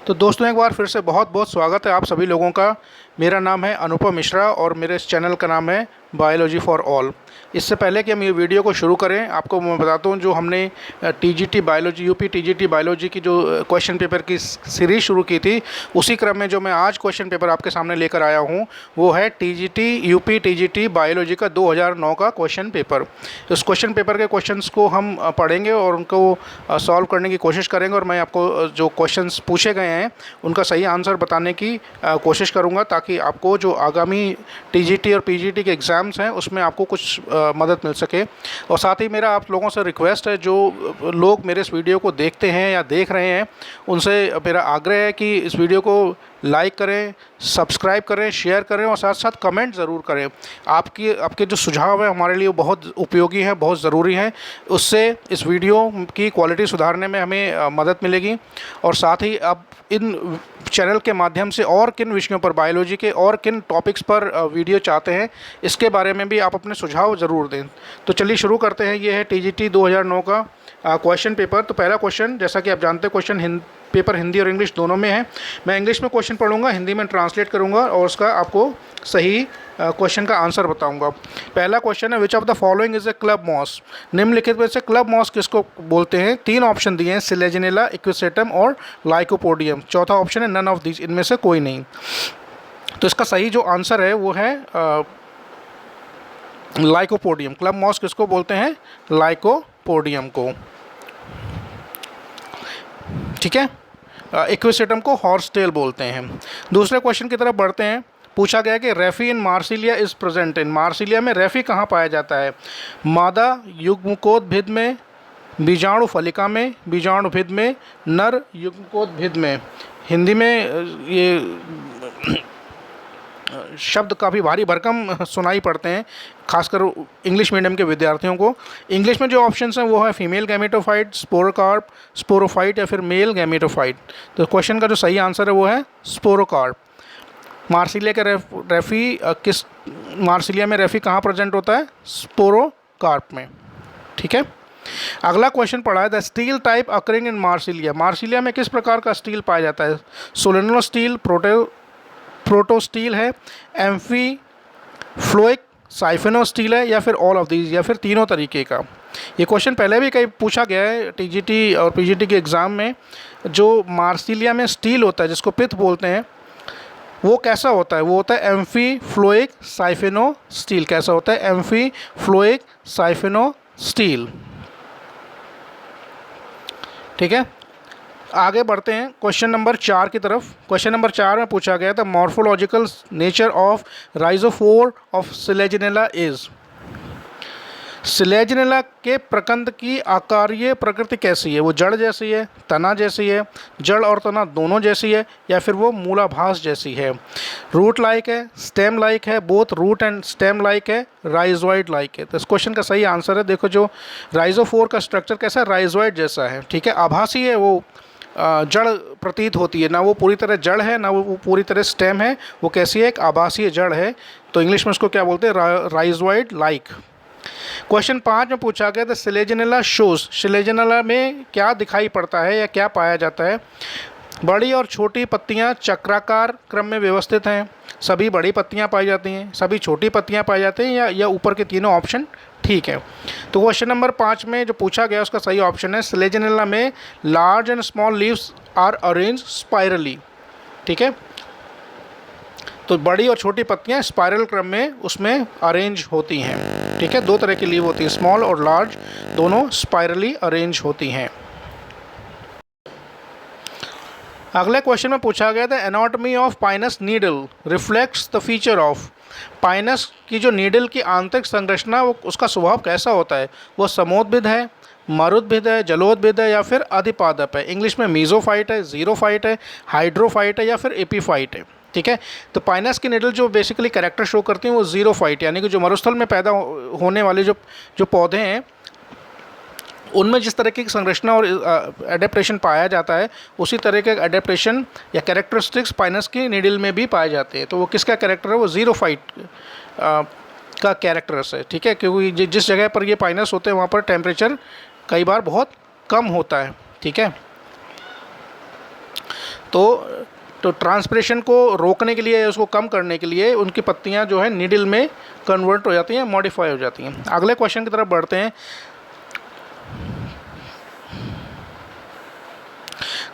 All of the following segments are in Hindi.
तो दोस्तों एक बार फिर से बहुत बहुत स्वागत है आप सभी लोगों का। मेरा नाम है अनुपम मिश्रा और मेरे इस चैनल का नाम है बायोलॉजी फॉर ऑल। इससे पहले कि हम ये वीडियो को शुरू करें, आपको मैं बताता हूँ जो हमने TGT biology UP TGT biology की जो क्वेश्चन पेपर की सीरीज़ शुरू की थी, उसी क्रम में जो मैं आज क्वेश्चन पेपर आपके सामने लेकर आया हूँ वो है टीजीटी यूपी टीजीटी बायोलॉजी का 2009 का क्वेश्चन पेपर। इस क्वेश्चन पेपर के क्वेश्चंस को हम पढ़ेंगे और उनको सॉल्व करने की कोशिश करेंगे और मैं आपको जो क्वेश्चंस पूछे गए हैं उनका सही आंसर बताने की कोशिश करूंगा, ताकि आपको जो आगामी टीजीटी और पीजीटी के एग्ज़ाम्स हैं उसमें आपको कुछ मदद मिल सके। और साथ ही मेरा आप लोगों से रिक्वेस्ट है, जो लोग मेरे इस वीडियो को देखते हैं या देख रहे हैं उनसे मेरा आग्रह है कि इस वीडियो को लाइक करें, सब्सक्राइब करें, शेयर करें और साथ साथ कमेंट ज़रूर करें। आपके जो सुझाव है हमारे लिए बहुत उपयोगी हैं, बहुत ज़रूरी हैं। उससे इस वीडियो की क्वालिटी सुधारने में हमें मदद मिलेगी। और साथ ही अब इन चैनल के माध्यम से और किन विषयों पर, बायोलॉजी के और किन टॉपिक्स पर वीडियो चाहते हैं, इसके बारे में भी आप अपने सुझाव ज़रूर दें। तो चलिए शुरू करते हैं। ये है टीजीटी 2009 का क्वेश्चन पेपर। तो पहला क्वेश्चन, जैसा कि आप जानते हैं, क्वेश्चन पेपर हिंदी और इंग्लिश दोनों में है। मैं इंग्लिश में क्वेश्चन पढ़ूंगा, हिंदी में ट्रांसलेट करूंगा और उसका आपको सही क्वेश्चन का आंसर बताऊंगा। पहला क्वेश्चन है, which of the following is a club moss. निम्नलिखित में से क्लब मॉस किसको बोलते हैं? तीन ऑप्शन दिए हैं, सिलेजिनेला, इक्विसेटम और लाइकोपोडियम। चौथा ऑप्शन है नन ऑफ दीज, इनमें से कोई नहीं। तो इसका सही जो आंसर है वो है लाइकोपोडियम। क्लब मॉस किसको बोलते हैं? लाइकोपोडियम को। ठीक है, इक्विसेटम को हॉर्स टेल बोलते हैं। दूसरे क्वेश्चन की तरफ बढ़ते हैं। पूछा गया कि raphe in Marsilea is present in. Marsilea में रेफी कहाँ पाया जाता है? मादा युग्मकोद्भिद में, बीजाणु फलिका में, बीजाणुभिद में, नर युग्मकोद्भिद में। हिंदी में ये शब्द काफ़ी भारी भरकम सुनाई पड़ते हैं, खासकर इंग्लिश मीडियम के विद्यार्थियों को। इंग्लिश में जो ऑप्शंस हैं वो है फीमेल गैमेटोफाइट, स्पोरोकार्प, स्पोरोफाइट या फिर मेल गैमेटोफाइट। तो क्वेश्चन का जो सही आंसर है वो है स्पोरोकार्प। मार्सिलिया के रेफी किस मार्सिलिया में रेफी कहाँ प्रेजेंट होता है? स्पोरोकार्प में। ठीक है, अगला क्वेश्चन पढ़ा है, the steel type occurring in Marsilea. Marsilea में किस प्रकार का स्टील पाया जाता है? सोलेनो स्टील, प्रोटो स्टील है, एम्फी फ्लोइक, साइफेनो स्टील है या फिर ऑल ऑफ दीज, या फिर तीनों तरीके का। ये क्वेश्चन पहले भी कई पूछा गया है टीजीटी और पीजीटी के एग्ज़ाम में। जो मार्सिलिया में स्टील होता है जिसको पित्त बोलते हैं, वो कैसा होता है? वो होता है एम्फी फ्लोइक साइफेनो स्टील। कैसा होता है? Amphiphloic siphonostele. ठीक है, आगे बढ़ते हैं क्वेश्चन नंबर 4 की तरफ। क्वेश्चन नंबर 4 में पूछा गया था, morphological nature of rhizophore of Selaginella is. Selaginella के प्रकंद की आकारीय प्रकृति कैसी है? वो जड़ जैसी है, तना जैसी है, जड़ और तना दोनों जैसी है, या फिर वो मूलाभास जैसी है? रूट लाइक है, स्टेम लाइक है, both root and stem like है, राइजोइड लाइक है। तो इस क्वेश्चन का सही आंसर है, देखो जो राइजोफोर का स्ट्रक्चर कैसा है? राइजोइड जैसा है। ठीक है, आभासी है, वो जड़ प्रतीत होती है, ना वो पूरी तरह जड़ है ना वो पूरी तरह स्टेम है, वो कैसी है? एक आभासीय जड़ है। तो इंग्लिश में उसको क्या बोलते हैं? Rhizoid like. क्वेश्चन 5 में पूछा गया था, सिलेजिनेला शोज। सिलेजिनेला में क्या दिखाई पड़ता है या क्या पाया जाता है? बड़ी और छोटी पत्तियां चक्राकार क्रम में व्यवस्थित हैं, सभी बड़ी पत्तियां पाई जाती हैं, सभी छोटी पत्तियां पाई जाती हैं, या ऊपर के तीनों ऑप्शन ठीक है। तो क्वेश्चन नंबर 5 में जो पूछा गया उसका सही ऑप्शन है, सिलेजिनेला में large and small leaves are arrange spirally. ठीक है, तो बड़ी और छोटी पत्तियां स्पाइरल क्रम में उसमें अरेंज होती हैं। ठीक है, दो तरह की लीव होती है, स्मॉल और लार्ज, दोनों स्पाइरली अरेंज होती हैं। अगले क्वेश्चन में पूछा गया था, anatomy of Pinus needle reflects the feature of. Pinus की जो नीडल की आंतरिक संरचना, वो उसका स्वभाव कैसा होता है? वो समोद्भिद है, मरुद्भिद है, जलोद्भिद है या फिर अधिपादप है? इंग्लिश में मीजोफाइट है, जीरोफाइट है, हाइड्रोफाइट है या फिर एपीफाइट है? ठीक है, तो पाइनस की निडल जो बेसिकली कैरेक्टर शो करती हैं वो जीरोफाइट, यानी कि जो मरुस्थल में पैदा होने वाले जो पौधे हैं उनमें जिस तरह की संरचना और एडेप्टेशन पाया जाता है, उसी तरह के एडेप्टेशन या कैरेक्टरिस्टिक्स पाइनस की निडल में भी पाए जाते हैं। तो वो किसका कैरेक्टर है? वो जीरोफाइट का कैरेक्टर्स है। ठीक है, क्योंकि जिस जगह पर ये पाइनस होते हैं वहाँ पर टेम्परेचर कई बार बहुत कम होता है। ठीक है, तो ट्रांसपिरेशन को रोकने के लिए, उसको कम करने के लिए उनकी पत्तियां जो है नीडल में कन्वर्ट हो जाती हैं, मॉडिफाई हो जाती हैं। अगले क्वेश्चन की तरफ बढ़ते हैं।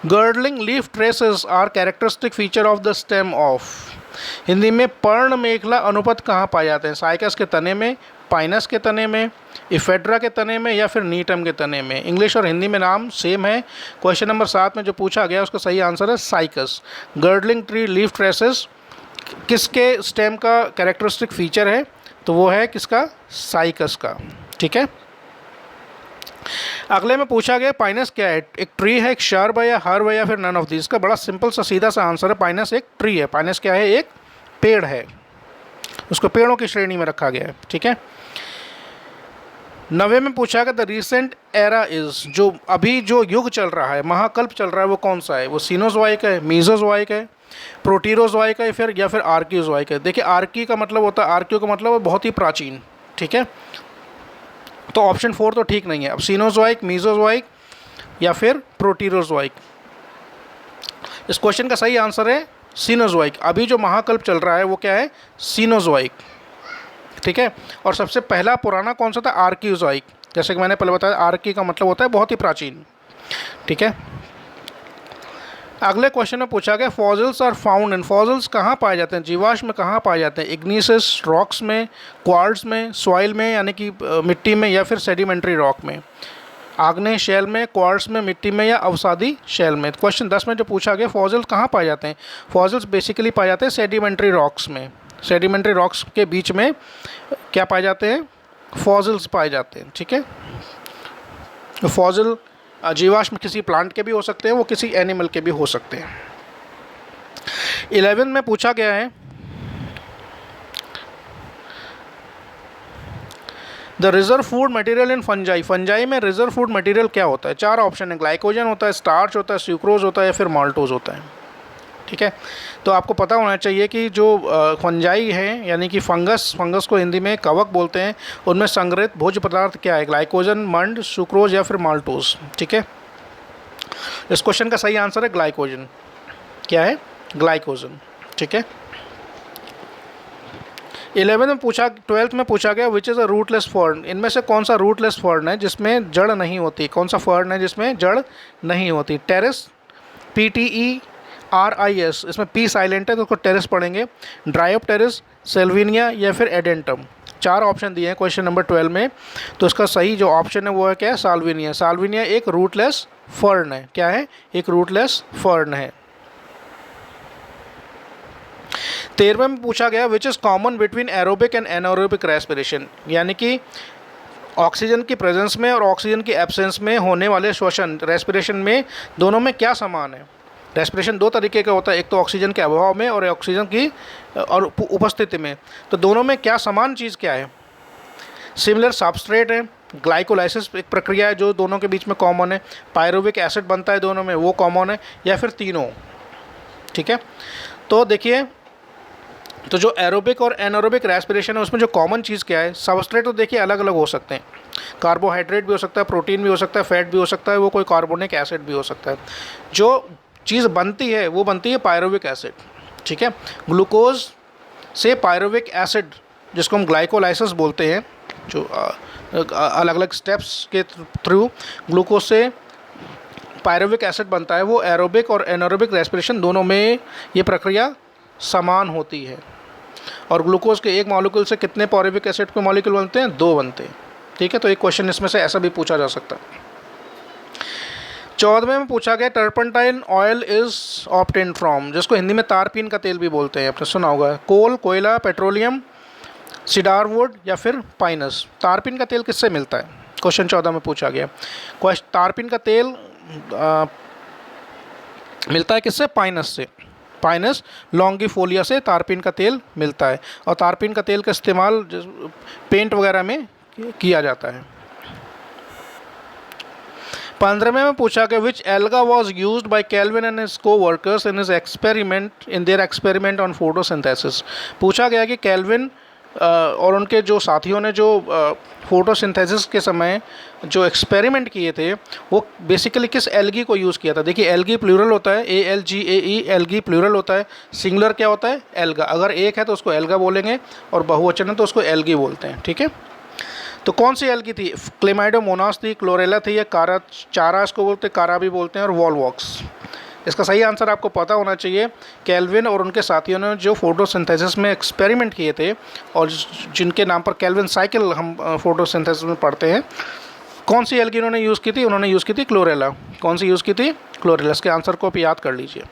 Girdling leaf traces are characteristic feature of the stem of. Hindi में पर्ण मेखला अनुपद कहाँ पाए जाते हैं? साइकस के तने में, पाइनस के तने में, इफेड्रा के तने में, या फिर नीटम के तने में। इंग्लिश और हिंदी में नाम सेम है। क्वेश्चन नंबर 7 में जो पूछा गया उसका सही आंसर है cycas. Girdling tree leaf traces किसके स्टेम का कैरेक्टरिस्टिक फीचर है? तो वो है किसका? साइकस का। ठीक है। अगले में पूछा गया पाइनस क्या है? एक ट्री है, एक शर्ब है, या हर्ब है, या फिर नन ऑफ दिस। का बड़ा सिंपल सा सीधा सा आंसर है, पाइनस एक ट्री है। पाइनस क्या है? एक पेड़ है, उसको पेड़ों की श्रेणी में रखा गया है। ठीक है। 90 में पूछा गया द रिसेंट एरा इज, जो अभी जो युग चल रहा है, महाकल्प चल रहा है, वो कौन सा है? वो सीनोजोइक है, मीजोजोइक है, प्रोटीरोजोइक है, या फिर आर्कियोजोइक है। देखिए आर्की का मतलब होता है, आर्कियो का मतलब है बहुत ही प्राचीन। ठीक है। तो ऑप्शन 4 तो ठीक नहीं है। अब सीनोजोइक, मीजोजोइक या फिर प्रोटीरोजोइक। इस क्वेश्चन का सही आंसर है सीनोजोइक। अभी जो महाकल्प चल रहा है वो क्या है? सीनोजोइक। ठीक है। और सबसे पहला पुराना कौन सा था? आर्कियोजोइक। जैसे कि मैंने पहले बताया, आर्की का मतलब होता है बहुत ही प्राचीन। ठीक है। अगले क्वेश्चन में पूछा गया fossils are found in, fossils कहाँ पाए जाते हैं? जीवाश्म में कहाँ पाए जाते हैं? इग्नियस रॉक्स में, क्वार्ट्ज में, सॉइल में यानी कि मिट्टी में, या फिर सेडिमेंट्री रॉक में। आग्नेय शैल में, क्वार्ट्ज में, मिट्टी में, या अवसादी शैल में। क्वेश्चन 10 में जो पूछा गया फॉसिल्स कहाँ पाए जाते हैं? फॉसिल्स बेसिकली पाए जाते हैं सेडिमेंट्री रॉक्स में। सेडिमेंट्री रॉक्स के बीच में क्या पाए जाते हैं? फॉसिल्स पाए जाते हैं। ठीक है। फॉसिल जीवाश्म किसी प्लांट के भी हो सकते हैं, वो किसी एनिमल के भी हो सकते हैं। 11 में पूछा गया है the reserve food material in fungi. Fungi में रिजर्व फूड मटेरियल क्या होता है? 4 ऑप्शन है, ग्लाइकोजन होता है, स्टार्च होता है, सुक्रोज होता है, या फिर माल्टोज होता है। ठीक है। तो आपको पता होना चाहिए कि जो फंजाई है यानी कि फंगस को हिंदी में कवक बोलते हैं, उनमें संग्रहित भोज्य पदार्थ क्या है? ग्लाइकोजन, मंड, सुक्रोज, या फिर माल्टोज। ठीक है। इस क्वेश्चन का सही आंसर है ग्लाइकोजन। क्या है? ग्लाइकोजन। ठीक है। 12 में पूछा गया which is a rootless fern. इनमें से कौन सा रूटलेस फर्न है जिसमें जड़ नहीं होती? कौन सा फर्न है जिसमें जड़ नहीं होती? टेरेस, PTERIS, इसमें P साइलेंट है तो उसको टेरेस पढ़ेंगे। ड्रायोप्टेरिस, सेल्विनिया, या फिर एडेंटम। 4 ऑप्शन दिए हैं क्वेश्चन नंबर 12 में। तो इसका सही जो ऑप्शन है वो है क्या है? साल्विनिया। साल्विनिया एक रूटलेस फर्न है। क्या है? एक रूटलेस फर्न है। 13वें में पूछा गया which is common between aerobic and anaerobic respiration, यानी कि ऑक्सीजन की प्रेजेंस में और ऑक्सीजन की एब्सेंस में होने वाले श्वसन, रेस्पिरेशन में, दोनों में क्या समान है? रेस्पिरेशन 2 तरीके का होता है, एक तो ऑक्सीजन के अभाव में और ऑक्सीजन की और उपस्थिति में। तो दोनों में क्या समान चीज़ क्या है? सिमिलर सबस्ट्रेट है, ग्लाइकोलाइसिस एक प्रक्रिया है जो दोनों के बीच में कॉमन है, पायरुविक एसिड बनता है दोनों में, वो कॉमन है, या फिर तीनों। ठीक है। तो देखिए, तो जो एरोबिक और एनारोबिक रेस्पिरेशन है उसमें जो कॉमन चीज़ क्या है? सबस्ट्रेट तो देखिए अलग अलग हो सकते हैं, कार्बोहाइड्रेट भी हो सकता है, प्रोटीन भी हो सकता है, फैट भी हो सकता है, वो कोई कार्बोनिक एसिड भी हो सकता है। जो चीज़ बनती है वो बनती है पायरुविक एसिड। ठीक है। ग्लूकोज से पायरुविक एसिड, जिसको हम ग्लाइकोलाइसिस बोलते हैं, जो अलग अलग स्टेप्स के थ्रू ग्लूकोज से पायरुविक एसिड बनता है, वो एरोबिक और एनारोबिक रेस्पिरेशन दोनों में ये प्रक्रिया समान होती है। और ग्लूकोज के एक मॉलिक्यूल से कितने पायरुविक एसिड के मॉलिक्यूल बनते हैं? 2 बनते हैं। ठीक है। तो एक क्वेश्चन इसमें से ऐसा भी पूछा जा सकता है। 14वें में पूछा गया turpentine oil is obtain from, जिसको हिंदी में तारपीन का तेल भी बोलते हैं, आपने सुना होगा। कोल, कोयला, पेट्रोलियम, सीडार वुड, या फिर पाइनस। तारपीन का तेल किससे मिलता है? क्वेश्चन 14 में पूछा गया। तारपीन का तेल मिलता है किससे? पाइनस से। पाइनस लॉन्गिफोलिया से तारपीन का तेल मिलता है। और तारपीन का तेल का इस्तेमाल पेंट वगैरह में किया जाता है। 15वें में पूछा गया which alga was used by Calvin and his coworkers in their experiment on photosynthesis. पूछा गया कि कैल्विन और उनके जो साथियों ने जो फोटोसिंथेसिस के समय जो एक्सपेरिमेंट किए थे वो बेसिकली किस एल्गी को यूज़ किया था। देखिए एल्गी प्लूरल होता है, ALGAE, एल्गी प्लूरल होता है, सिंगुलर क्या होता है एल्गा। अगर एक है तो उसको एल्गा बोलेंगे और बहुवचन है तो उसको एल्गी बोलते हैं, ठीक है। तो कौन सी एल्गी थी? क्लेमाइडोमोनास थी, क्लोरेला थी, या कारा चारा इसको बोलते हैं, कारा भी बोलते हैं, और वॉलवॉक्स। इसका सही आंसर आपको पता होना चाहिए। केल्विन और उनके साथियों ने जो फोटोसिंथेसिस में एक्सपेरिमेंट किए थे और जिनके नाम पर केल्विन साइकिल हम फोटोसिंथेसिस में पढ़ते हैं, कौन सी एल्गी उन्होंने यूज़ की थी? उन्होंने यूज़ की थी क्लोरेला। कौन सी यूज़ की थी? क्लोरेला। इसके आंसर को आप याद कर लीजिए।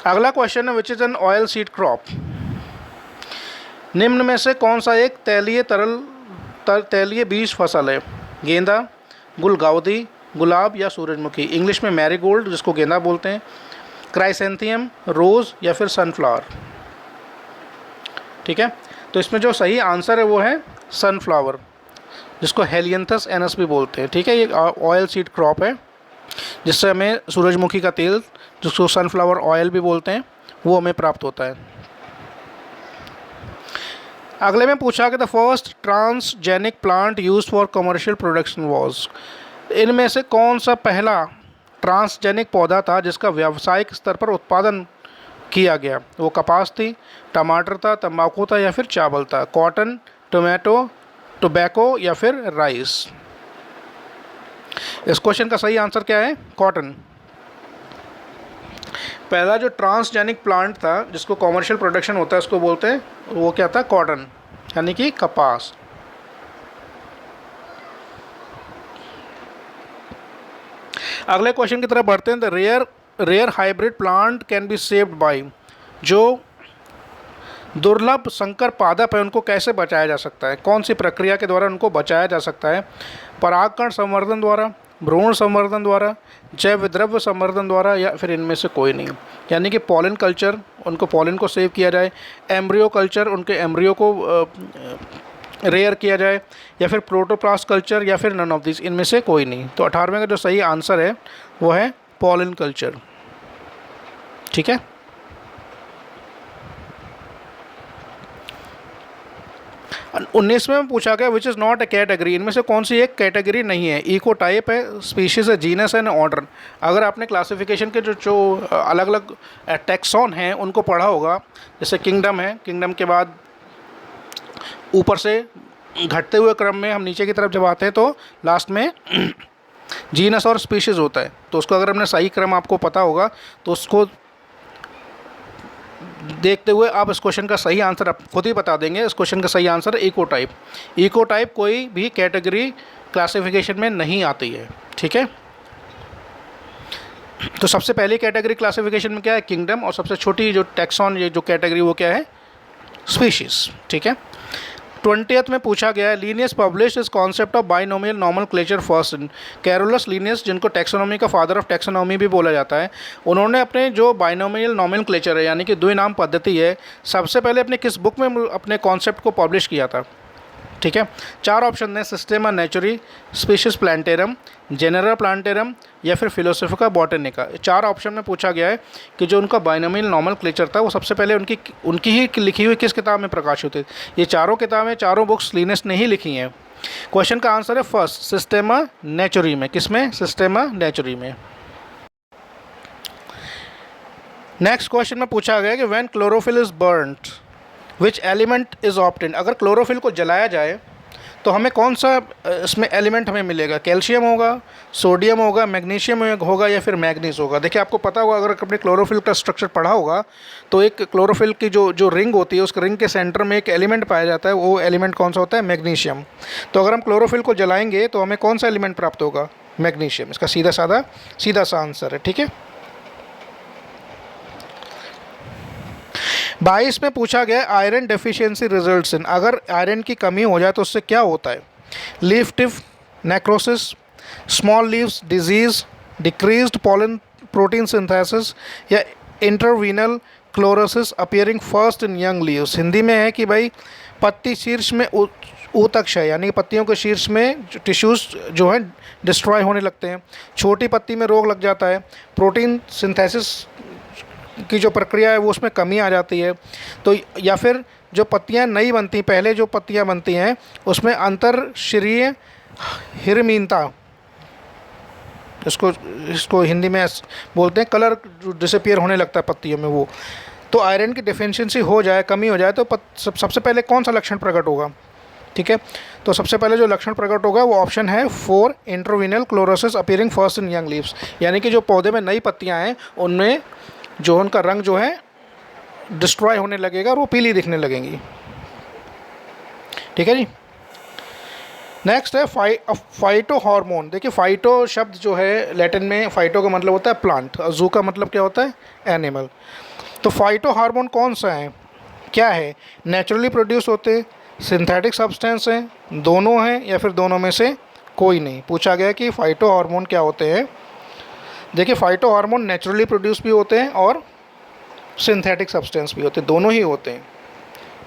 अगला क्वेश्चन है which is an oil seed crop. निम्न में से कौन सा एक तैलीय बीज फसल है? गेंदा, गुलदाउदी, गुलाब या सूरजमुखी। इंग्लिश में मैरीगोल्ड जिसको गेंदा बोलते हैं, क्राइसेंथियम, रोज़ या फिर सनफ्लावर। ठीक है, तो इसमें जो सही आंसर है वो है सनफ्लावर, जिसको हेलियंथस एनस भी बोलते हैं। ठीक है, ये ऑयल सीड क्रॉप है जिससे हमें सूरजमुखी का तेल, जिसको सनफ्लावर ऑयल भी बोलते हैं, वो हमें प्राप्त होता है। अगले में पूछा कि the first transgenic plant used for commercial production was. इनमें से कौन सा पहला ट्रांसजेनिक पौधा था जिसका व्यावसायिक स्तर पर उत्पादन किया गया? वो कपास थी, टमाटर था, तंबाकू था या फिर चावल था? कॉटन, टोमेटो, टोबैको या फिर राइस। इस क्वेश्चन का सही आंसर क्या है? कॉटन। पहला जो ट्रांसजेनिक प्लांट था जिसको कॉमर्शियल प्रोडक्शन होता है उसको बोलते हैं, वो क्या था? कॉटन, यानी कि कपास। अगले क्वेश्चन की तरफ बढ़ते हैं। The rare hybrid plant can be saved by. जो दुर्लभ संकर पादप है उनको कैसे बचाया जा सकता है? कौन सी प्रक्रिया के द्वारा उनको बचाया जा सकता है? परागकण संवर्धन द्वारा, भ्रूण संवर्धन द्वारा, जैव विद्रव्य संवर्धन द्वारा, या फिर इनमें से कोई नहीं। यानी कि पॉलन कल्चर, उनको पॉलन को सेव किया जाए, एम्ब्रियो कल्चर, उनके एम्ब्रियो को रेयर किया जाए, या फिर प्रोटोप्लास्ट कल्चर, या फिर नन ऑफ दिस, इनमें से कोई नहीं। तो 18वें का जो सही आंसर है वो है पॉलन कल्चर। ठीक है, और 19वें में पूछा गया which is not A category. इनमें से कौन सी एक कैटेगरी नहीं है? इको टाइप है, स्पीशीज़ है, जीनस है ना ऑर्डर। अगर आपने क्लासिफिकेशन के जो अलग अलग टैक्सॉन हैं उनको पढ़ा होगा, जैसे किंगडम है, किंगडम के बाद ऊपर से घटते हुए क्रम में हम नीचे की तरफ जब आते हैं तो लास्ट में जीनस और स्पीशीज़ होता है। तो उसको अगर हमने सही क्रम आपको पता होगा तो उसको देखते हुए आप इस क्वेश्चन का सही आंसर आप खुद ही बता देंगे। इस क्वेश्चन का सही आंसर है इको टाइप। इको टाइप कोई भी कैटेगरी क्लासिफिकेशन में नहीं आती है। ठीक है, तो सबसे पहली कैटेगरी क्लासिफिकेशन में क्या है? किंगडम। और सबसे छोटी जो टैक्सॉन, ये जो कैटेगरी, वो क्या है? स्पीशीज़। ठीक है, 20th में पूछा गया है लीनियस पब्लिश इस concept of binomial nomenclature first in. Carolus Linnaeus, जिनको टैक्सोनॉमी का फादर ऑफ टैक्सोनॉमी भी बोला जाता है, उन्होंने अपने जो बाइनोमियल नॉमेनक्लेचर है यानी कि द्विनाम पद्धति है, सबसे पहले अपने किस बुक में अपने कॉन्सेप्ट को पब्लिश किया था? ठीक है, 4 ऑप्शन हैं, सिस्टेमा नेचुरी, स्पीशीज प्लांटेरम, जेनेरा प्लांटेरम, या फिर फिलोसोफिका बॉटनिका। 4 ऑप्शन में पूछा गया है कि जो उनका बाइनोमियल नॉमेनक्लेचर था वो सबसे पहले उनकी ही लिखी हुई किस किताब में प्रकाशित हुई? ये चारों किताबें, चारों बुक्स लीनियस ने ही लिखी हैं। क्वेश्चन का आंसर है फर्स्ट, सिस्टेमा नेचुरी में। किसमें? सिस्टेमा नेचुरी में। नेक्स्ट क्वेश्चन में पूछा गया कि when chlorophyll is burned which element is obtained. अगर क्लोरोफिल को जलाया जाए तो हमें कौन सा इसमें एलिमेंट हमें मिलेगा? कैल्शियम होगा, सोडियम होगा, मैग्नीशियम होगा, या फिर मैग्नीज होगा। देखिए आपको पता होगा, अगर आपने क्लोरोफिल का स्ट्रक्चर पढ़ा होगा तो एक क्लोरोफिल की जो रिंग होती है, उस रिंग के सेंटर में एक एलिमेंट पाया जाता है। वो एलिमेंट कौन सा होता है? मैग्नीशियम। तो अगर हम क्लोरोफिल को जलाएंगे तो हमें कौन सा एलिमेंट प्राप्त होगा? मैग्नीशियम। इसका सीधा सा आंसर है। ठीक है, 22 में पूछा गया आयरन डेफिशिएंसी रिजल्ट्स इन। अगर आयरन की कमी हो जाए तो उससे क्या होता है? Leaf tip necrosis, small leaves disease, decreased pollen protein synthesis, या interveinal chlorosis appearing first in young leaves. Hindi में है कि भाई पत्ती शीर्ष में ऊतक क्षय, यानी पत्तियों के शीर्ष में टिश्यूज़ जो हैं डिस्ट्रॉय होने लगते हैं, छोटी पत्ती में रोग लग जाता है, प्रोटीन सिंथेसिस की जो प्रक्रिया है वो उसमें कमी आ जाती है। तो या फिर जो पत्तियां नई बनती, पहले जो पत्तियां बनती हैं उसमें अंतरशिरीय हिरमीनता, इसको इसको हिंदी में बोलते हैं, कलर डिसअपियर होने लगता है पत्तियों में वो। तो आयरन की डिफिशियंसी हो जाए, कमी हो जाए, तो सबसे पहले कौन सा लक्षण प्रकट होगा? ठीक है, तो सबसे पहले जो लक्षण प्रकट होगा वो ऑप्शन है 4, interveinal chlorosis appearing first in young leaves, यानी कि जो पौधे में नई पत्तियां हैं उनमें जो उनका रंग जो है डिस्ट्रॉय होने लगेगा और वो पीली दिखने लगेंगी। ठीक है जी। नेक्स्ट है फाइटो हार्मोन। देखिए फाइटो शब्द जो है लैटिन में, फाइटो का मतलब होता है प्लांट, जू का मतलब क्या होता है? एनिमल। तो फाइटो हार्मोन कौन सा है, क्या है? नेचुरली प्रोड्यूस होते, सिंथेटिक सब्सटेंस हैं, दोनों हैं, या फिर दोनों में से कोई नहीं। पूछा गया कि फाइटो हार्मोन क्या होते हैं। देखिए फाइटो हार्मोन नेचुरली प्रोड्यूस भी होते हैं और सिंथेटिक सब्सटेंस भी होते हैं, दोनों ही होते हैं।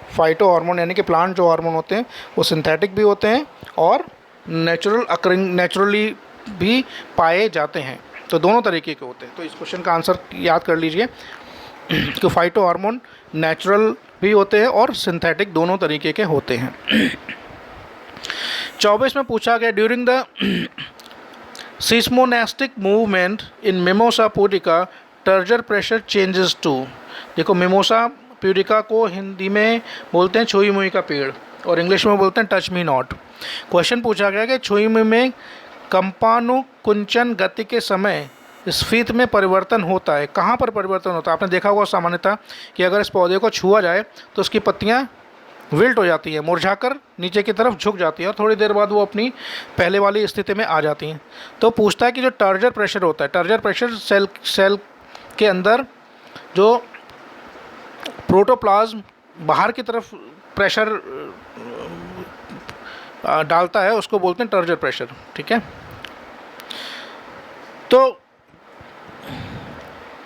फाइटो हार्मोन यानी कि प्लांट जो हार्मोन होते हैं वो सिंथेटिक भी होते हैं और नेचुरली भी पाए जाते हैं, तो दोनों तरीके के होते हैं। तो इस क्वेश्चन का आंसर याद कर लीजिए कि फाइटो हार्मोन नेचुरल भी होते हैं और सिंथेटिक दोनों तरीके के होते हैं। 24 में पूछा गया during the seismonastic movement in Mimosa pudica turgor pressure changes to. देखो मिमोसा प्यूडिका को हिंदी में बोलते हैं छुई मुई का पेड़ और इंग्लिश में बोलते हैं टच मी नॉट। क्वेश्चन पूछा गया कि छुई मुई में कंपानुकुंचन गति के समय स्फीत में परिवर्तन होता है, कहाँ पर परिवर्तन होता है? आपने देखा होगा सामान्यतः कि अगर इस पौधे को छुआ जाए तो उसकी पत्तियाँ विल्ट हो जाती है, मुरझाकर नीचे की तरफ झुक जाती है और थोड़ी देर बाद वो अपनी पहले वाली स्थिति में आ जाती हैं। तो पूछता है कि जो टर्जर प्रेशर होता है, टर्जर प्रेशर सेल के अंदर जो प्रोटोप्लाज्म बाहर की तरफ प्रेशर डालता है उसको बोलते हैं टर्जर प्रेशर। ठीक है,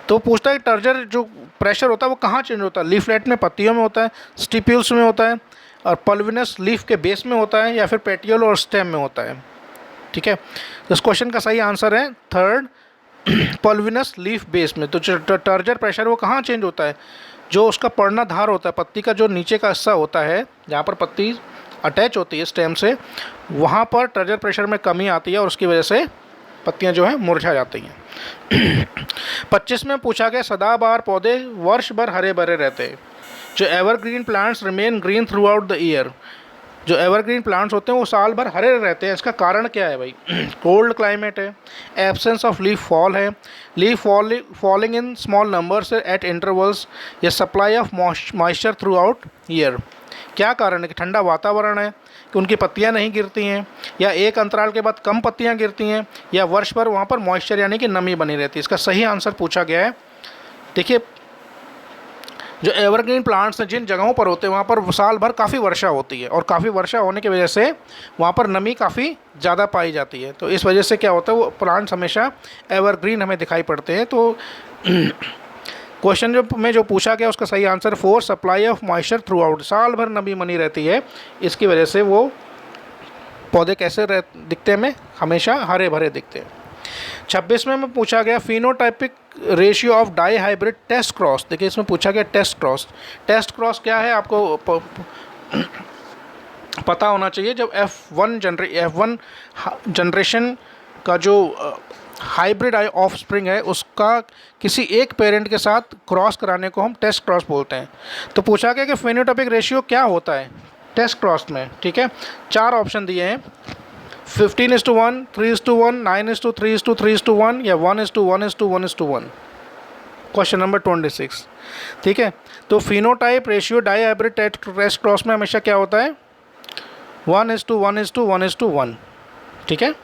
तो पूछता है टर्जर जो प्रेशर होता है वो कहाँ चेंज होता है? लीफलेट में, पत्तियों में होता है, स्टिप्यूल्स में होता है और पल्विनस लीफ के बेस में होता है, या फिर पेटियोल और स्टेम में होता है। ठीक है, तो इस क्वेश्चन का सही आंसर है थर्ड, पल्विनस लीफ बेस में। तो टर्जर प्रेशर वो कहाँ चेंज होता है? जो उसका पर्णधार होता है, पत्ती का जो नीचे का हिस्सा होता है जहाँ पर पत्ती अटैच होती है स्टेम से, वहाँ पर टर्जर प्रेशर में कमी आती है और उसकी वजह से पत्तियाँ जो हैं मुरझा जाती हैं। 25 में पूछा गया सदाबहार पौधे वर्ष भर हरे भरे रहते हैं। जो evergreen plants remain green through out the year. जो एवरग्रीन प्लांट्स होते हैं वो साल भर हरे रहते हैं, इसका कारण क्या है भाई? कोल्ड क्लाइमेट है, एब्सेंस ऑफ लीफ फॉल है, leaf falling in small numbers at intervals, या supply of moisture throughout year. क्या कारण है? कि ठंडा वातावरण है, कि उनकी पत्तियां नहीं गिरती हैं, या एक अंतराल के बाद कम पत्तियां गिरती हैं, या वर्ष भर वहाँ पर मॉइस्चर यानी कि नमी बनी रहती है। इसका सही आंसर पूछा गया है। देखिए जो एवरग्रीन प्लांट्स हैं जिन जगहों पर होते हैं वहाँ पर साल भर काफ़ी वर्षा होती है और काफ़ी वर्षा होने की वजह से वहाँ पर नमी काफ़ी ज़्यादा पाई जाती है। तो इस वजह से क्या होता है, वो प्लांट्स हमेशा एवरग्रीन हमें दिखाई पड़ते हैं। तो क्वेश्चन जो पूछा गया उसका सही answer 4, supply of moisture through out, साल भर नमी बनी रहती है, इसकी वजह से वो पौधे कैसे दिखते हैं? हमें हमेशा हरे भरे दिखते हैं। 26 में पूछा गया phenotypic ratio of dihybrid test cross. देखिए इसमें पूछा गया टेस्ट क्रॉस। टेस्ट क्रॉस क्या है आपको पता होना चाहिए। जब F1 जनरेशन का जो हाइब्रिड ऑफ स्प्रिंग है उसका किसी एक पेरेंट के साथ क्रॉस कराने को हम टेस्ट क्रॉस बोलते हैं। तो पूछा गया कि फिनोटाइपिक रेशियो क्या होता है टेस्ट क्रॉस में। ठीक है, 4 ऑप्शन दिए हैं, 15:1, 3:1, 9:3, 3:1 या 1:1:1:1। Question number 26। ठीक है, तो phenotype ratio dihybrid test cross में हमेशा क्या होता है? 1:1:1:1। ठीक है,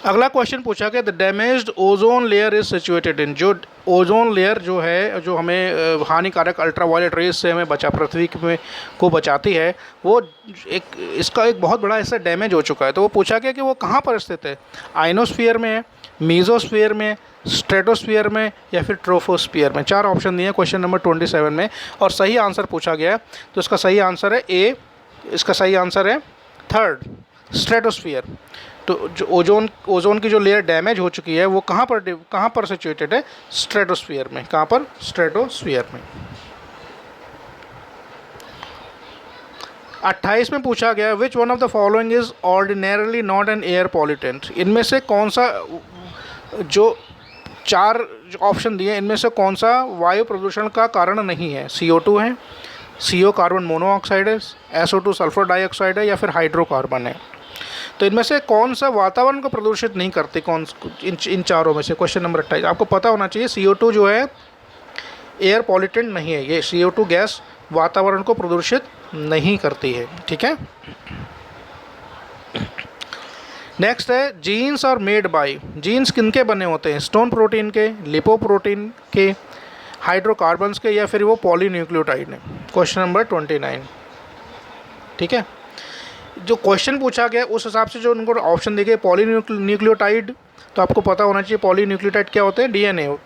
अगला क्वेश्चन पूछा गया the damaged ozone layer is situated in. जो ओजोन लेयर जो है, जो हमें हानिकारक अल्ट्रावायलेट रेज से हमें पृथ्वी में को बचाती है, वो इसका एक बहुत बड़ा हिस्सा डैमेज हो चुका है। तो वो पूछा गया कि वो कहाँ पर स्थित है? आइनोस्फीयर में है, मीजोस्फीयर में, स्ट्रेटोस्फीयर में, या फिर ट्रोफोस्फीयर में। 4 ऑप्शन दिए हैं क्वेश्चन नंबर 27 में और सही आंसर पूछा गया। तो इसका सही आंसर है ए, इसका सही आंसर है थर्ड, स्ट्रेटोस्फीयर। तो जो ओजोन की जो लेयर डैमेज हो चुकी है वो कहाँ पर सिचुएटेड है? स्ट्रेटोस्फीयर में। कहाँ पर? स्ट्रेटोस्फीयर में। 28 में पूछा गया which one of the following is ordinarily not an air pollutant. इनमें से कौन सा, जो 4 ऑप्शन दिए इनमें से कौन सा वायु प्रदूषण का कारण नहीं है? CO2 है, CO कार्बन मोनोऑक्साइड है, SO2 सल्फर डाइऑक्साइड है, या फिर हाइड्रोकार्बन है। तो इनमें से कौन सा वातावरण को प्रदूषित नहीं करते? कौन इन चारों में से? क्वेश्चन नंबर 28 आपको पता होना चाहिए। CO2 जो है एयर पॉल्यूटेंट नहीं है, ये CO2 गैस वातावरण को प्रदूषित नहीं करती है। ठीक है। नेक्स्ट है genes are made by. Genes किनके बने होते हैं? स्टोन प्रोटीन के, लिपोप्रोटीन के, हाइड्रोकार्बन्स के, या फिर वो पॉलीन्यूक्लियोटाइड है। Question number 29। ठीक है। जो क्वेश्चन पूछा गया उस हिसाब से जो उनको ऑप्शन दिए गए, पॉलीन्यूक्लियोटाइड, तो आपको पता होना चाहिए पॉलीन्यूक्लियोटाइड क्या होते हैं? DNA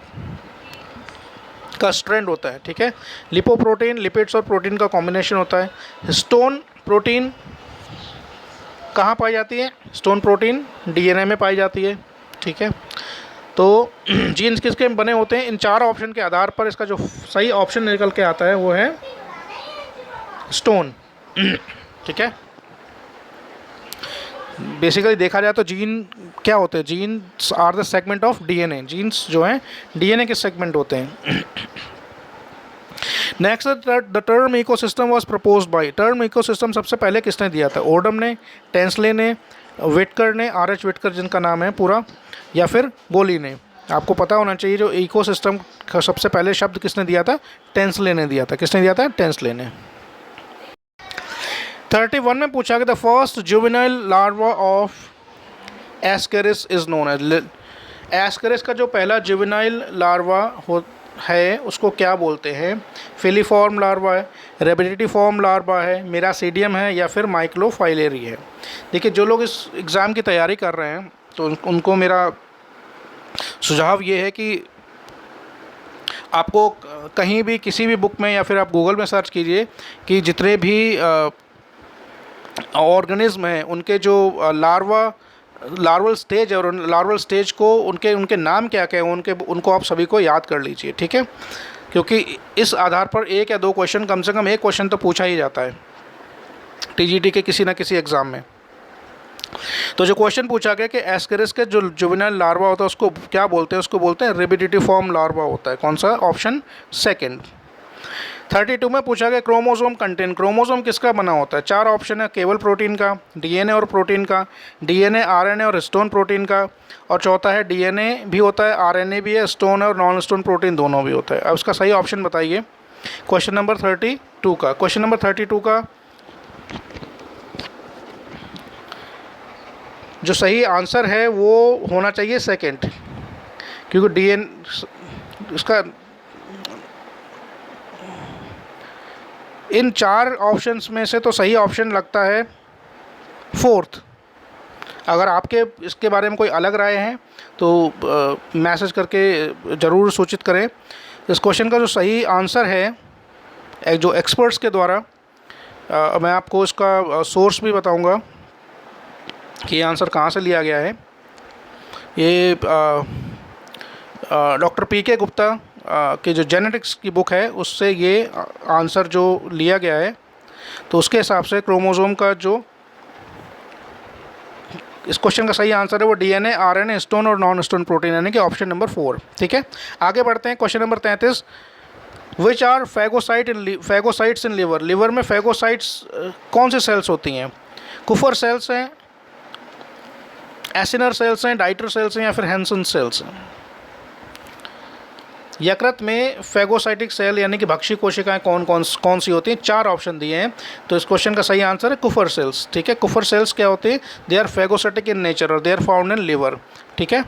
का स्ट्रैंड होता है। ठीक है। लिपोप्रोटीन लिपिड्स और प्रोटीन का कॉम्बिनेशन होता है। स्टोन प्रोटीन कहाँ पाई जाती है? स्टोन प्रोटीन DNA में पाई जाती है। ठीक है। तो जीन्स किसके बने होते हैं? इन 4 ऑप्शन के आधार पर इसका जो सही ऑप्शन निकल के आता है वो है स्टोन। ठीक है। बेसिकली देखा जाए तो जीन क्या होते हैं? Genes are the segment of DNA। Genes जो हैं DNA के सेगमेंट होते हैं। Next the term ecosystem was proposed by. Term ecosystem सबसे पहले किसने दिया था? ओडम ने, टेंसले ने, विटकर ने, RH विटकर जिनका नाम है पूरा, या फिर बोली ने। आपको पता होना चाहिए जो इकोसिस्टम का सबसे पहले शब्द किसने दिया था? टेंसले ने दिया था। किसने दिया था? टेंसले ने। 31 में पूछा गया the first juvenile larva of Ascaris is known as. Ascaris का जो पहला जुवेनाइल लार्वा है उसको क्या बोलते हैं? फिलीफॉर्म लार्वा है, रेबिडिफॉर्म लार्वा है, मिरासीडियम है, या फिर माइक्लोफाइलेरी है। देखिए जो लोग इस एग्ज़ाम की तैयारी कर रहे हैं तो उनको मेरा सुझाव ये है कि आपको कहीं भी किसी भी बुक में या फिर आप गूगल में सर्च कीजिए कि जितने भी ऑर्गेनिज्म हैं उनके जो लार्वल स्टेज और लार्वल स्टेज को उनके नाम क्या क्या हैं उनको आप सभी को याद कर लीजिए। ठीक है। क्योंकि इस आधार पर 1 या 2 क्वेश्चन, कम से कम 1 क्वेश्चन तो पूछा ही जाता है TGT के किसी न किसी एग्ज़ाम में। तो जो क्वेश्चन पूछा गया कि एस्केरिस के जो जुवेनाइल लार्वा होता है उसको क्या बोलते हैं? उसको बोलते हैं रेबिडिफॉर्म लार्वा होता है। कौन सा? Option second. 32 में पूछा गया क्रोमोसोम कंटेंट। क्रोमोसोम किसका बना होता है? 4 ऑप्शन है, केवल प्रोटीन का, DNA और प्रोटीन का, DNA RNA और स्टोन प्रोटीन का, और चौथा है DNA भी होता है, RNA भी है, स्टोन और नॉन स्टोन प्रोटीन दोनों भी होता है। अब इसका सही ऑप्शन बताइए क्वेश्चन नंबर 32 का। क्वेश्चन नंबर 32 का जो सही आंसर है वो होना चाहिए सेकेंड, क्योंकि DNA इसका इन 4 ऑप्शंस में से तो सही ऑप्शन लगता है 4th। अगर आपके इसके बारे में कोई अलग राय है तो मैसेज करके ज़रूर सूचित करें। इस क्वेश्चन का जो सही आंसर है जो एक्सपर्ट्स के द्वारा, मैं आपको इसका सोर्स भी बताऊंगा कि ये आंसर कहाँ से लिया गया है। ये डॉक्टर PK गुप्ता की जो जेनेटिक्स की बुक है उससे ये आंसर जो लिया गया है, तो उसके हिसाब से क्रोमोसोम का जो इस क्वेश्चन का सही आंसर है वो DNA, RNA, स्टोन और नॉन स्टोन प्रोटीन, यानी कि ऑप्शन नंबर 4। ठीक है। आगे बढ़ते हैं। Question number 33 which are phagocytes in liver. Liver में फैगोसाइट्स कौन सी सेल्स होती हैं? कुफर सेल्स हैं, एसिनर सेल्स हैं, डाइटर सेल्स हैं, या फिर हैंसन सेल्स हैं। यकृत में फैगोसाइटिक सेल यानी कि भक्षी कोशिकाएं कौन सी होती हैं? 4 ऑप्शन दिए हैं। तो इस क्वेश्चन का सही आंसर है कुफर सेल्स। ठीक है। कुफर सेल्स क्या होते हैं? They are phagocytic in nature और they are found in liver. ठीक है।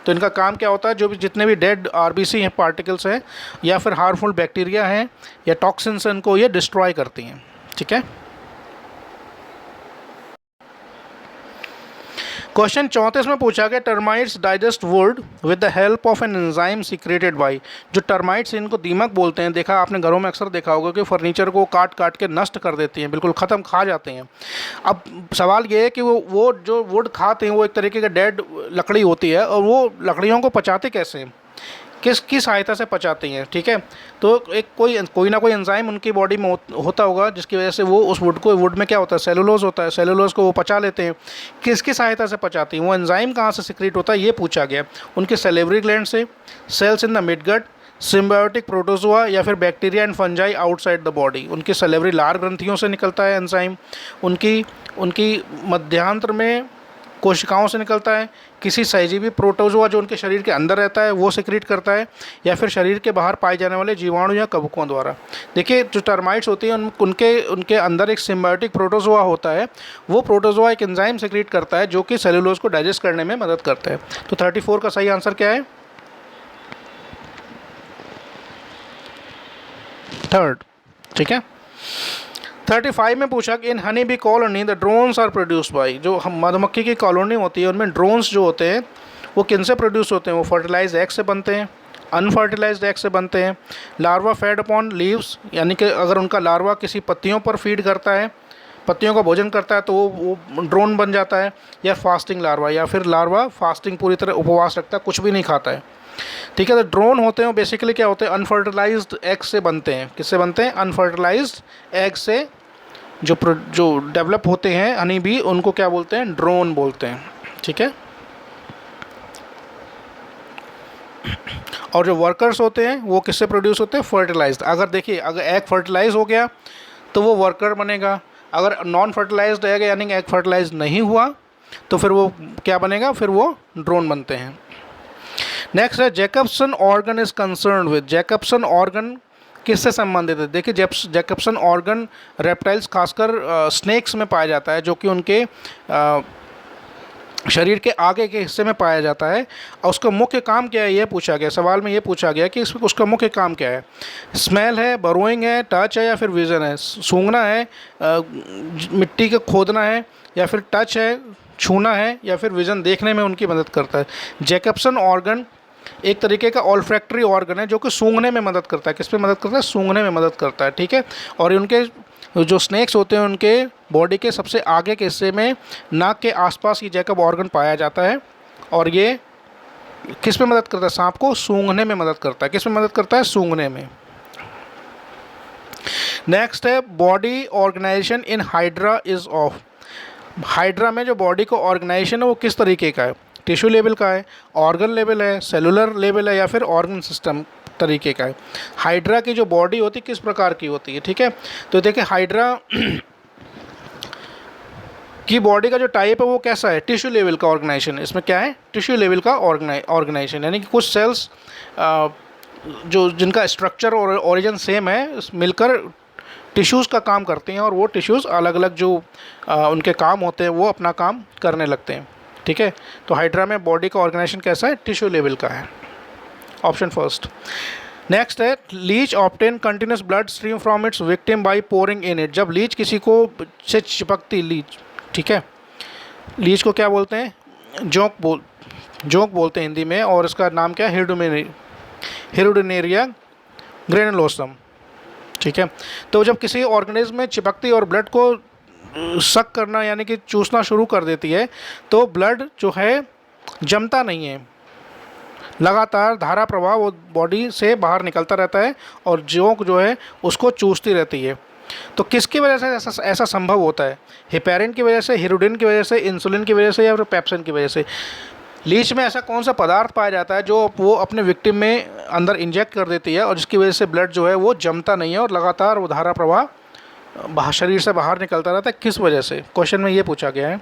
तो इनका काम क्या होता है? जो भी जितने भी डेड RBC हैं, पार्टिकल्स हैं, या फिर हार्मफुल बैक्टीरिया हैं या टॉक्सिन्स हैं, इनको ये डिस्ट्रॉय करती हैं। ठीक है। क्वेश्चन 34 में पूछा गया termites digest would with the help of an enzyme secreted by. जो टर्माइट्स, इनको दीमक बोलते हैं, देखा आपने घरों में अक्सर देखा होगा कि फर्नीचर को काट काट के नष्ट कर देती हैं, बिल्कुल ख़त्म, खा जाते हैं। अब सवाल ये है कि वो जो वुड खाते हैं वो एक तरीके का डेड लकड़ी होती है, और वो लकड़ियों को पचाते कैसे हैं, किसकी सहायता से पचाते हैं, ठीक है। तो एक कोई ना कोई एंजाइम उनकी बॉडी में होता होगा जिसकी वजह से वो उस वुड में क्या होता है, सेलुलोज होता है, सेलुलोज को वो पचा लेते हैं। किसकी सहायता से पचाती हैं, वो एंजाइम कहाँ से सिक्रीट होता है, ये पूछा गया। उनके सेलेवरी ग्लैंड से, cells in the midgut, symbiotic protozoa, या फिर bacteria and fungi outside the body. उनकी सेलेवरी लार ग्रंथियों से निकलता है एंजाइम, उनकी मध्यांतर में कोशिकाओं से निकलता है, किसी सहजीवी प्रोटोजोआ जो उनके शरीर के अंदर रहता है वो सिक्रीट करता है, या फिर शरीर के बाहर पाए जाने वाले जीवाणु या कवकों द्वारा। देखिए जो टर्माइट्स होती हैं उनके अंदर एक सिम्बायोटिक प्रोटोजोआ होता है, वो प्रोटोजोआ एक एंजाइम सिक्रीट करता है जो कि सेलुलोज को डाइजेस्ट करने में मदद करता है। तो 34 का सही आंसर क्या है, थर्ड, ठीक है। 35 में पूछा कि in honey bee colony the drones are produce by. जो हम मधुमक्खी की कॉलोनी होती है उनमें ड्रोन्स जो होते हैं वो किन से प्रोड्यूस होते हैं, वो फर्टिलाइज्ड एग से बनते हैं, अनफर्टिलाइज्ड एग से बनते हैं। लार्वा फेड अपॉन लीव्स, यानी कि अगर उनका लार्वा किसी पत्तियों पर फीड करता है, पत्तियों का भोजन करता है तो वो ड्रोन बन जाता है, या फास्टिंग लार्वा, या फिर लार्वा फास्टिंग पूरी तरह उपवास रखता है, कुछ भी नहीं खाता है, ठीक है। तो ड्रोन होते हैं बेसिकली क्या होते हैं, अनफर्टिलाइज्ड एग से बनते हैं। किससे बनते हैं, अनफर्टिलाइज्ड एग से जो डेवलप होते हैं हनी बी, उनको क्या बोलते हैं, ड्रोन बोलते हैं, ठीक है। और जो वर्कर्स होते हैं वो किससे प्रोड्यूस होते हैं, फर्टिलाइज्ड। अगर देखिए अगर एग फर्टिलाइज हो गया तो वो वर्कर बनेगा, अगर नॉन फर्टिलाइज्ड एग यानी एग फर्टिलाइज नहीं हुआ तो फिर वो क्या बनेगा, फिर वो ड्रोन बनते हैं। नेक्स्ट है Jacobson organ is concern with. Jacobson organ किससे संबंधित है, देखिए जैकबसन ऑर्गन रेप्टाइल्स खासकर स्नेक्स में पाया जाता है, जो कि उनके शरीर के आगे के हिस्से में पाया जाता है। और उसका मुख्य काम क्या है, ये पूछा गया सवाल में, ये पूछा गया कि उसका मुख्य काम क्या है। स्मेल है, बरोइंग है, टच है, या फिर विज़न है। सूंघना है, मिट्टी को खोदना है, या फिर टच है, छूना है, या फिर विज़न देखने में उनकी मदद करता है। जैकबसन ऑर्गन एक तरीके का ऑल्फैक्टरी ऑर्गन है जो कि सूंघने में मदद करता है। किस में मदद करता है, सूंघने में मदद करता है, ठीक है। और उनके जो स्नेक्स होते हैं उनके बॉडी के सबसे आगे के हिस्से में नाक के आसपास ये जैकब ऑर्गन पाया जाता है, और ये किस में मदद करता है, सांप को सूंघने में मदद करता है। किस में मदद करता है, सूंघने में। नेक्स्ट है body organisation in Hydra is of. Hydra में जो बॉडी का ऑर्गेनाइजेशन है वो किस तरीके का है, टिश्यू लेवल का है, ऑर्गन लेवल है, सेलुलर लेवल है, या फिर ऑर्गन सिस्टम तरीके का है। हाइड्रा की जो बॉडी होती है किस प्रकार की होती है, ठीक है। तो देखिए हाइड्रा की बॉडी का जो टाइप है वो कैसा है, टिश्यू लेवल का ऑर्गेनाइजेशन। इसमें क्या है, टिश्यू लेवल का ऑर्गेनाइजेशन, यानी कि कुछ सेल्स जो जिनका स्ट्रक्चर और ओरिजिन सेम है मिलकर टिश्यूज़ का काम करते हैं, और वो टिश्यूज़ अलग अलग जो उनके काम होते हैं वो अपना काम करने लगते हैं, ठीक है। तो हाइड्रा में बॉडी का ऑर्गेनाइजेशन कैसा है, टिश्यू लेवल का है, ऑप्शन फर्स्ट। नेक्स्ट है leech obtain continuous blood stream from its victim by pouring in it. जब लीच किसी को से चिपकती, लीच, ठीक है, लीच को क्या बोलते हैं, जोंक बोलते हैं हिंदी में, और इसका नाम क्या है, हिरुडिनेरिया ग्रेनुलोसम, ठीक है। तो जब किसी ऑर्गेनिज्म में चिपकती और ब्लड को सक करना यानी कि चूसना शुरू कर देती है तो ब्लड जो है जमता नहीं है, लगातार धारा प्रवाह वो बॉडी से बाहर निकलता रहता है, और जोंक जो है उसको चूसती रहती है। तो किसकी वजह से ऐसा संभव होता है, हेपेरिन की वजह से, हिरुडिन की वजह से, इंसुलिन की वजह से, या फिर पेप्सिन की वजह से। लीच में ऐसा कौन सा पदार्थ पाया जाता है जो वो अपने विक्टिम में अंदर इंजेक्ट कर देती है और जिसकी वजह से ब्लड जो है वो जमता नहीं है और लगातार वो धारा प्रवाह शरीर से बाहर निकलता रहता है, किस वजह से, क्वेश्चन में ये पूछा गया है,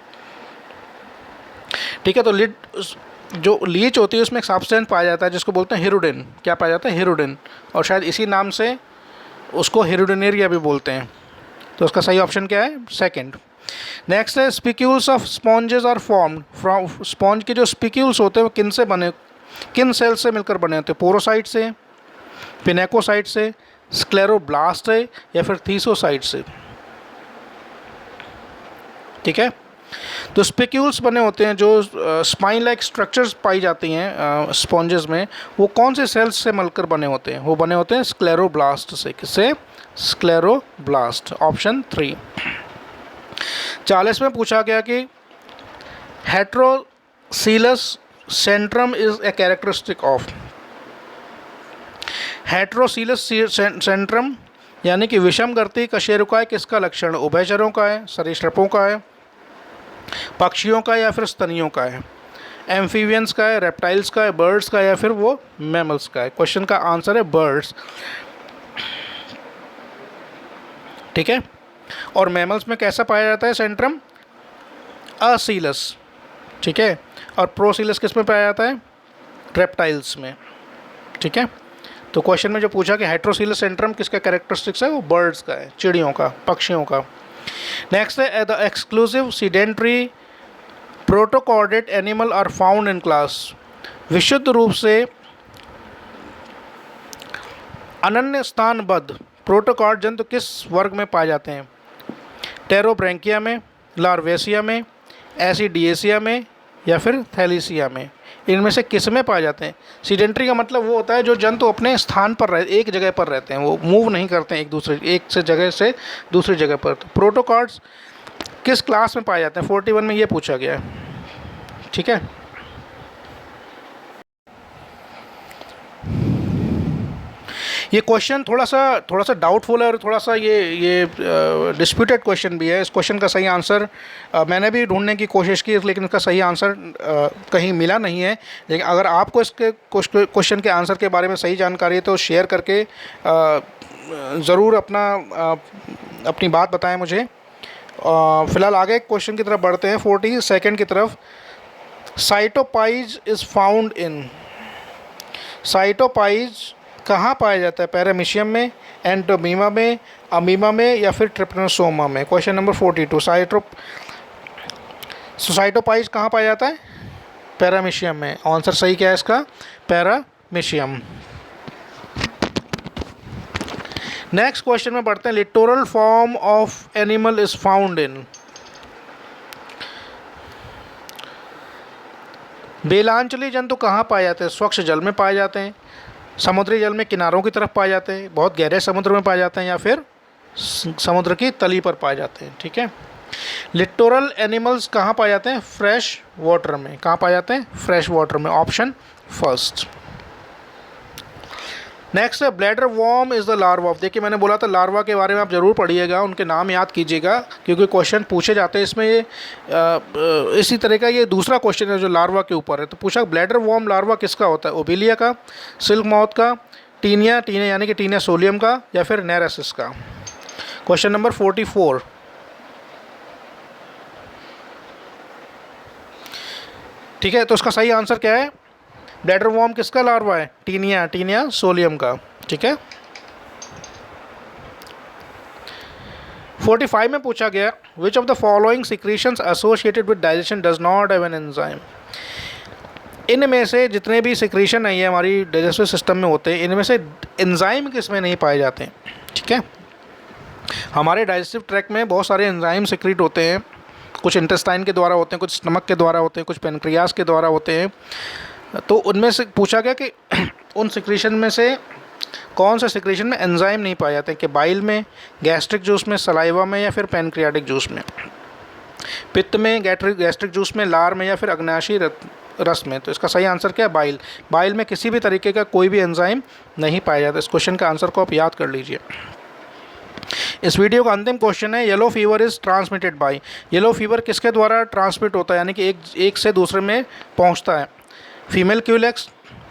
ठीक है। तो जो लीच होती है उसमें एक सब्सटेंस पाया जाता है जिसको बोलते हैं हिरुडिन। क्या पाया जाता है, हिरुडिन, और शायद इसी नाम से उसको हिरुडिनेरिया भी बोलते हैं। तो उसका सही ऑप्शन क्या है, सेकंड। नेक्स्ट है spicules of sponges are formed from. Sponge के जो स्पिक्यूल्स होते हैं वो किन से बने, किन सेल से मिलकर बने होते हैं, पोरोसाइट से, पिनेकोसाइट से, स्क्लेरोब्लास्ट से, या फिर थीसोसाइट से, ठीक है। तो स्पिक्यूल्स बने होते हैं जो स्पाइन लाइक स्ट्रक्चर्स पाई जाती हैं स्पॉन्जेस में, वो कौन से सेल्स से मिलकर बने होते हैं? वो बने होते हैं स्क्लेरोब्लास्ट से। किससे? Scleroblast, option 3। 40 में पूछा गया कि heterocoelous centrum is a characteristic of. Heterocoelous centrum यानी कि विषमगर्ती कशेरुकाय किसका लक्षण? उभयचरों का है, सरीसृपों का है, पक्षियों का या फिर स्तनियों का है, एम्फीबियंस का है, रेप्टाइल्स का है, बर्ड्स का है या फिर वो मैमल्स का है? क्वेश्चन का आंसर है बर्ड्स। ठीक है। और मैमल्स में कैसा पाया जाता है सेंट्रम? असीलस। ठीक है। और प्रोसीलस किस में पाया जाता है? रेप्टाइल्स में। ठीक है। तो क्वेश्चन में जो पूछा कि हेट्रोसीलस सेंट्रम किसका कैरेक्टरिस्टिक्स है, वो बर्ड्स का है, चिड़ियों का, पक्षियों का। नेक्स्ट है the exclusive sedentary protochordate animal are found in class. विशुद्ध रूप से अनन्य स्थानबद्ध प्रोटोकॉर्ड जंतु किस वर्ग में पाए जाते हैं? टेरोब्रैंकिया में, लार्वेसिया में, एसिडिएसिया में या फिर थैलीसिया में? इनमें से किस में पाए जाते हैं? सीडेंट्री का मतलब वो होता है जो जंतु अपने स्थान पर एक जगह पर रहते हैं, वो मूव नहीं करते हैं एक से जगह से दूसरी जगह पर। तो प्रोटोकॉर्ड्स किस क्लास में पाए जाते हैं? 41 में ये पूछा गया है। ठीक है। ये क्वेश्चन थोड़ा सा डाउटफुल है और थोड़ा सा ये डिस्प्यूटेड क्वेश्चन भी है। इस क्वेश्चन का सही आंसर मैंने भी ढूंढने की कोशिश की, लेकिन इसका सही आंसर कहीं मिला नहीं है। लेकिन अगर आपको इसके क्वेश्चन के आंसर के बारे में सही जानकारी है तो शेयर करके ज़रूर अपनी बात बताएं मुझे। फ़िलहाल आगे क्वेश्चन की तरफ बढ़ते हैं, 42 की तरफ। साइटोपाइज इज़ फाउंड इन। साइटोपाइज कहाँ पाया जाता है? पैरामीशियम में, एंटोमीमा में, अमीमा में या फिर ट्रिप्नोसोमा में? Question number 42। साइटोपाइज कहाँ पाया जाता है? पैरामीशियम में। आंसर सही क्या है इसका? पैरामीशियम। नेक्स्ट क्वेश्चन में बढ़ते हैं। Littoral form of animal is found in. बेलांचली जंतु कहाँ पाए जाते हैं? स्वच्छ जल में पाए जाते हैं, समुद्री जल में किनारों की तरफ पाए जाते हैं, बहुत गहरे समुद्र में पाए जाते हैं या फिर समुद्र की तली पर पाए जाते हैं। ठीक है। लिटोरल एनिमल्स कहाँ पाए जाते हैं? फ्रेश वाटर में। कहाँ पाए जाते हैं? फ्रेश वाटर में, ऑप्शन फर्स्ट। नेक्स्ट है bladder worm is the larva of. देखिए मैंने बोला था लार्वा के बारे में आप ज़रूर पढ़िएगा, उनके नाम याद कीजिएगा क्योंकि क्वेश्चन पूछे जाते हैं इसमें। ये इसी तरह का ये दूसरा क्वेश्चन है जो लार्वा के ऊपर है। तो पूछा ब्लैडर वॉर्म लार्वा किसका होता है? ओबिलिया का, सिल्क माउथ का, टीनिया यानी कि टीनिया सोलियम का या फिर नेरेसिस का? Question number 44। ठीक है। तो इसका सही आंसर क्या है? ब्लैडर वॉर्म किसका लार्वा है? टीनिया सोलियम का। ठीक है। 45 में पूछा गया विच of the following secretions associated with digestion does not have an enzyme. इनमें से जितने भी सिक्रीशन है ये हमारी डाइजेस्टिव सिस्टम में होते हैं, इनमें से एंजाइम किस में नहीं पाए जाते हैं? ठीक है। हमारे डाइजेस्टिव ट्रैक्ट में बहुत सारे एंजाइम सिक्रीट होते हैं, कुछ इंटेस्टाइन के द्वारा होते हैं, कुछ स्टमक के द्वारा होते हैं, कुछ पेनक्रियास के द्वारा होते हैं। तो उनमें से पूछा गया कि उन सिक्रीशन में से कौन से सिक्रीशन में एंजाइम नहीं पाए जाते हैं? कि बाइल में, गैस्ट्रिक जूस में, सलाइवा में या फिर पैनक्रियाटिक जूस में? पित्त में, गैस्ट्रिक जूस में, लार में या फिर अग्नाशयी रस में? तो इसका सही आंसर क्या है? बाइल। बाइल में किसी भी तरीके का कोई भी एंजाइम नहीं पाया जाता। इस क्वेश्चन का आंसर को आप याद कर लीजिए। इस वीडियो का अंतिम क्वेश्चन है yellow fever is transmitted by. Yellow fever किसके द्वारा ट्रांसमिट होता है यानी कि एक से दूसरे में पहुंचता है? Female Culex,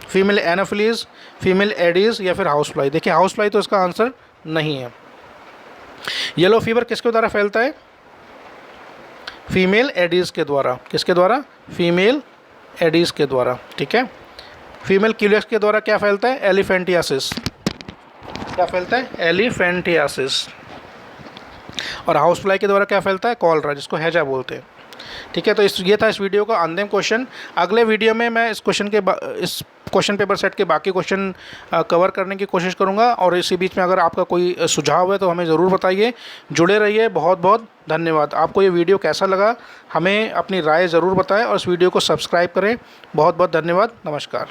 female Anopheles, female Aedes या फिर हाउस फ्लाई? देखिए हाउस फ्लाई तो इसका आंसर नहीं है। येलो फीवर किसके द्वारा फैलता है? फीमेल एडीज के द्वारा। किसके द्वारा? फीमेल एडीज के द्वारा। ठीक है। फीमेल क्यूलेक्स के द्वारा क्या फैलता है? एलिफेंटियासिस। क्या फैलता है? एलिफेंटियासिस। और हाउस फ्लाई के द्वारा क्या फैलता है? कॉलरा, जिसको हैजा बोलते हैं। ठीक है, तो ये था इस वीडियो का अंतिम क्वेश्चन। अगले वीडियो में मैं इस क्वेश्चन पेपर सेट के बाकी क्वेश्चन कवर करने की कोशिश करूंगा। और इसी बीच में अगर आपका कोई सुझाव है तो हमें ज़रूर बताइए। जुड़े रहिए। बहुत बहुत धन्यवाद। आपको ये वीडियो कैसा लगा हमें अपनी राय ज़रूर बताएं और इस वीडियो को सब्सक्राइब करें। बहुत बहुत धन्यवाद। नमस्कार।